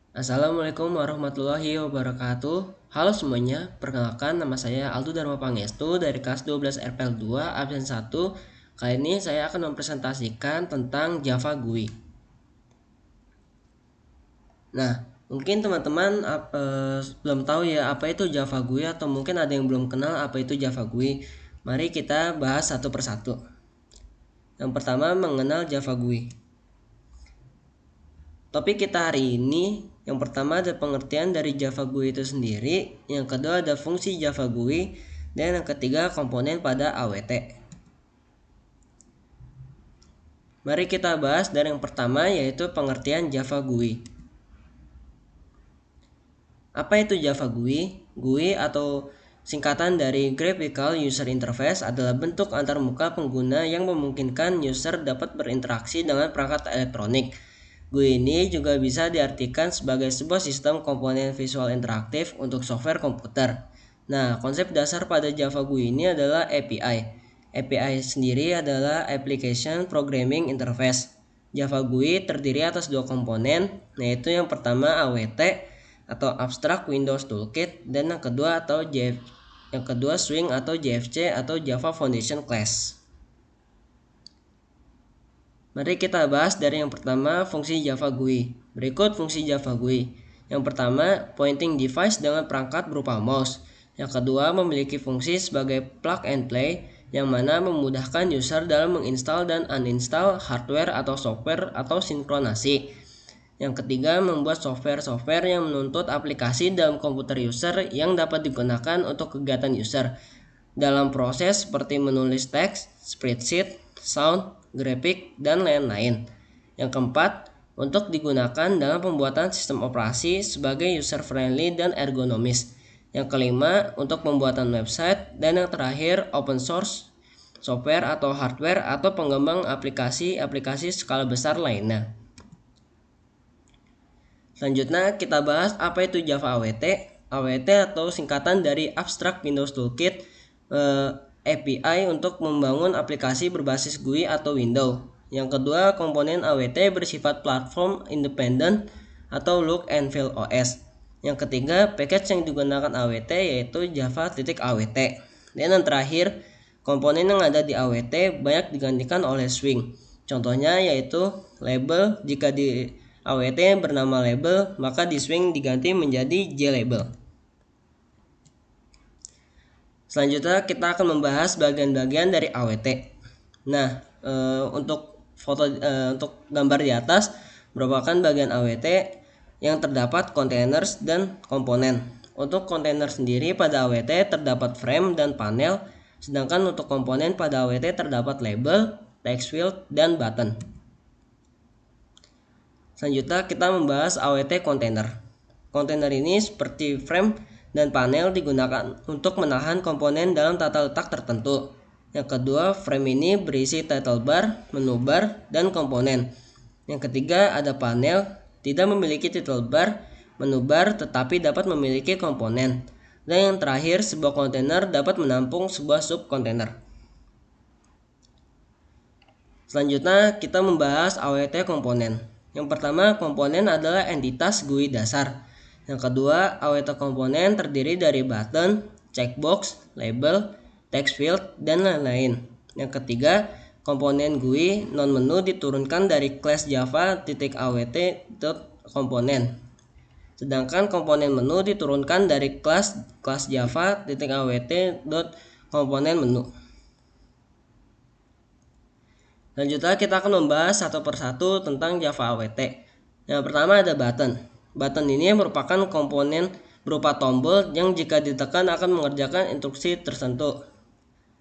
Assalamualaikum warahmatullahi wabarakatuh. Halo semuanya, perkenalkan nama saya Aldo Dharma Pangestu dari kelas 12 RPL 2 absen 1. Kali ini saya akan mempresentasikan tentang Java GUI. Nah, mungkin teman-teman belum tahu ya apa itu Java GUI, atau mungkin ada yang belum kenal apa itu Java GUI. Mari kita bahas satu persatu. Yang pertama, mengenal Java GUI. Topik kita hari ini, yang pertama ada pengertian dari Java GUI itu sendiri, yang kedua ada fungsi Java GUI, dan yang ketiga komponen pada AWT. Mari kita bahas dari yang pertama, yaitu pengertian Java GUI. Apa itu Java GUI? GUI atau singkatan dari Graphical User Interface adalah bentuk antarmuka pengguna yang memungkinkan user dapat berinteraksi dengan perangkat elektronik. GUI ini juga bisa diartikan sebagai sebuah sistem komponen visual interaktif untuk software komputer. Nah, konsep dasar pada Java GUI ini adalah API. API sendiri adalah Application Programming Interface. Java GUI terdiri atas dua komponen, yaitu yang pertama AWT atau Abstract Windows Toolkit, dan yang kedua Swing atau JFC atau Java Foundation Class. Mari kita bahas dari yang pertama, fungsi Java GUI. Berikut fungsi Java GUI. Yang pertama, pointing device dengan perangkat berupa mouse. Yang kedua, memiliki fungsi sebagai plug and play, yang mana memudahkan user dalam menginstal dan uninstall hardware atau software atau sinkronasi. Yang ketiga, membuat software yang menuntut aplikasi dalam komputer user yang dapat digunakan untuk kegiatan user dalam proses seperti menulis teks, spreadsheet, sound, grafik, dan lain-lain. Yang keempat, untuk digunakan dalam pembuatan sistem operasi sebagai user-friendly dan ergonomis. Yang kelima, untuk pembuatan website. Dan yang terakhir, open source, software atau hardware atau pengembang aplikasi skala besar lainnya. Selanjutnya kita bahas apa itu Java AWT. AWT atau singkatan dari Abstract Windows Toolkit, API untuk membangun aplikasi berbasis GUI atau Windows. Yang kedua, komponen AWT bersifat platform independent atau look and feel OS. Yang ketiga, package yang digunakan AWT yaitu Java.AWT. Dan yang terakhir, komponen yang ada di AWT banyak digantikan oleh Swing. Contohnya yaitu label. Jika di AWT bernama label, maka di Swing diganti menjadi JLabel. Selanjutnya kita akan membahas bagian-bagian dari AWT. Nah, untuk gambar di atas merupakan bagian AWT yang terdapat containers dan komponen. Untuk kontainer sendiri pada AWT terdapat frame dan panel, sedangkan untuk komponen pada AWT terdapat label, text field, dan button. Selanjutnya kita membahas AWT container. Kontainer ini seperti frame dan panel digunakan untuk menahan komponen dalam tata letak tertentu. Yang kedua, frame ini berisi title bar, menu bar, dan komponen. Yang ketiga, ada panel, tidak memiliki title bar, menu bar, tetapi dapat memiliki komponen. Dan yang terakhir, sebuah kontainer dapat menampung sebuah subkontainer. Selanjutnya, kita membahas AWT komponen. Yang pertama, komponen adalah entitas GUI dasar. Yang kedua, AWT komponen terdiri dari button, checkbox, label, text field, dan lain-lain. Yang ketiga, komponen GUI non-menu diturunkan dari class java.awt.komponen. Sedangkan komponen menu diturunkan dari class java.awt.komponen menu. Selanjutnya kita akan membahas satu persatu tentang Java AWT. Yang pertama ada button. Button ini merupakan komponen berupa tombol yang jika ditekan akan mengerjakan instruksi tertentu.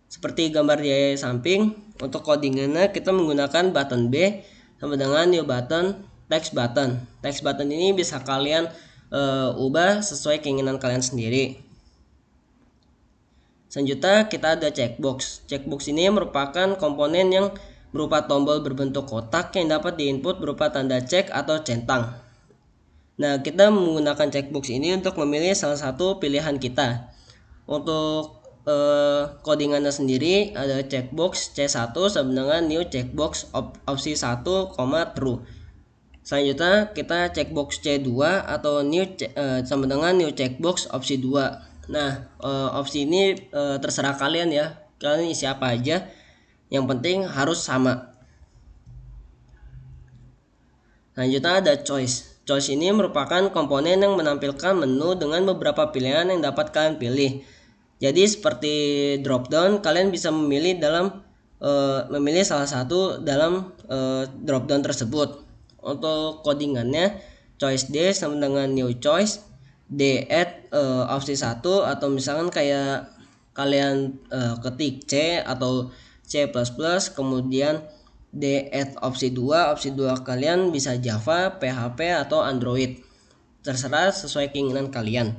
Seperti gambar di samping, untuk codingannya kita menggunakan button B sama dengan new button, text button. Text button ini bisa kalian ubah sesuai keinginan kalian sendiri. Selanjutnya kita ada checkbox. Checkbox ini merupakan komponen yang berupa tombol berbentuk kotak yang dapat diinput berupa tanda cek atau centang. Nah, kita menggunakan checkbox ini untuk memilih salah satu pilihan kita. Untuk codingannya sendiri ada checkbox C1 sama dengan new checkbox opsi 1, true. Selanjutnya kita checkbox C2 atau sama dengan new checkbox opsi 2. Nah, opsi ini terserah kalian ya. Kalian isi apa aja. Yang penting harus sama. Selanjutnya ada choice. Choice ini merupakan komponen yang menampilkan menu dengan beberapa pilihan yang dapat kalian pilih. Jadi seperti drop down, kalian bisa memilih salah satu dalam drop down tersebut. Untuk codingannya, choice D sama dengan new choice, D add opsi 1, atau misalkan kayak kalian ketik C atau C++, kemudian D add opsi 2. Opsi 2 kalian bisa Java, PHP, atau Android. Terserah sesuai keinginan kalian.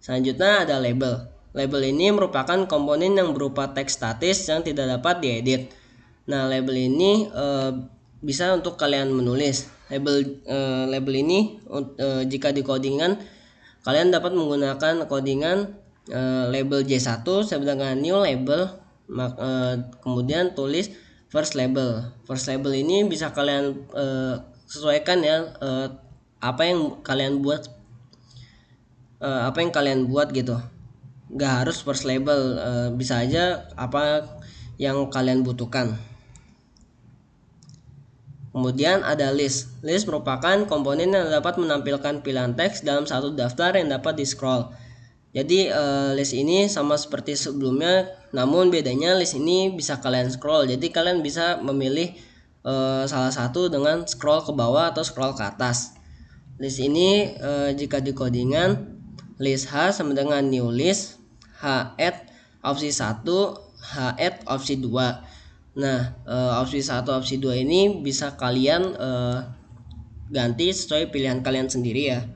Selanjutnya ada label. Label ini merupakan komponen yang berupa teks statis yang tidak dapat diedit. Nah, label ini bisa untuk kalian menulis. Label ini jika di codingan kalian dapat menggunakan codingan label J1 sama dengan new label, kemudian tulis first label. First label ini bisa kalian sesuaikan ya, apa yang kalian buat gitu. Nggak harus first label, bisa aja apa yang kalian butuhkan. Kemudian ada list. List merupakan komponen yang dapat menampilkan pilihan teks dalam satu daftar yang dapat di-scroll. Jadi list ini sama seperti sebelumnya, namun bedanya list ini bisa kalian scroll. Jadi kalian bisa memilih salah satu dengan scroll ke bawah atau scroll ke atas. List ini jika di codingan list H sama dengan new list, H add opsi 1, H add opsi 2. Nah, opsi 1, opsi 2 ini bisa kalian ganti sesuai pilihan kalian sendiri ya.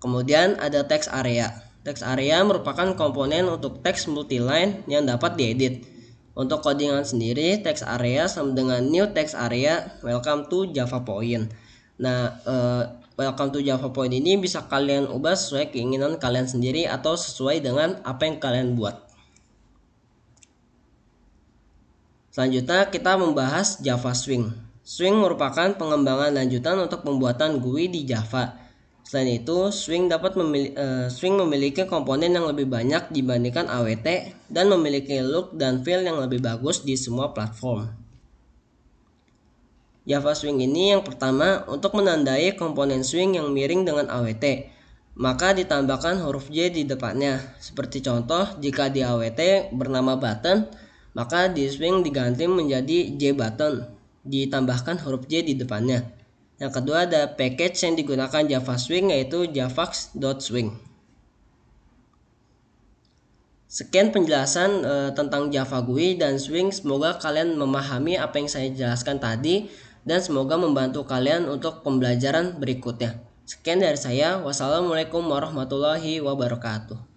Kemudian ada text area. Text area merupakan komponen untuk teks multiline yang dapat diedit. Untuk codingan sendiri, text area sama dengan new text area, welcome to Java Point. Nah, welcome to Java Point ini bisa kalian ubah sesuai keinginan kalian sendiri atau sesuai dengan apa yang kalian buat. Selanjutnya kita membahas Java Swing. Swing merupakan pengembangan lanjutan untuk pembuatan GUI di Java. Selain itu, Swing memiliki komponen yang lebih banyak dibandingkan AWT dan memiliki look dan feel yang lebih bagus di semua platform. Java Swing ini yang pertama untuk menandai komponen swing yang miring dengan AWT, maka ditambahkan huruf J di depannya. Seperti contoh, jika di AWT bernama button, maka di swing diganti menjadi J button, ditambahkan huruf J di depannya. Yang kedua ada package yang digunakan Java Swing, yaitu javax.swing. Sekian penjelasan tentang Java GUI dan Swing. Semoga kalian memahami apa yang saya jelaskan tadi dan semoga membantu kalian untuk pembelajaran berikutnya. Sekian dari saya. Wassalamualaikum warahmatullahi wabarakatuh.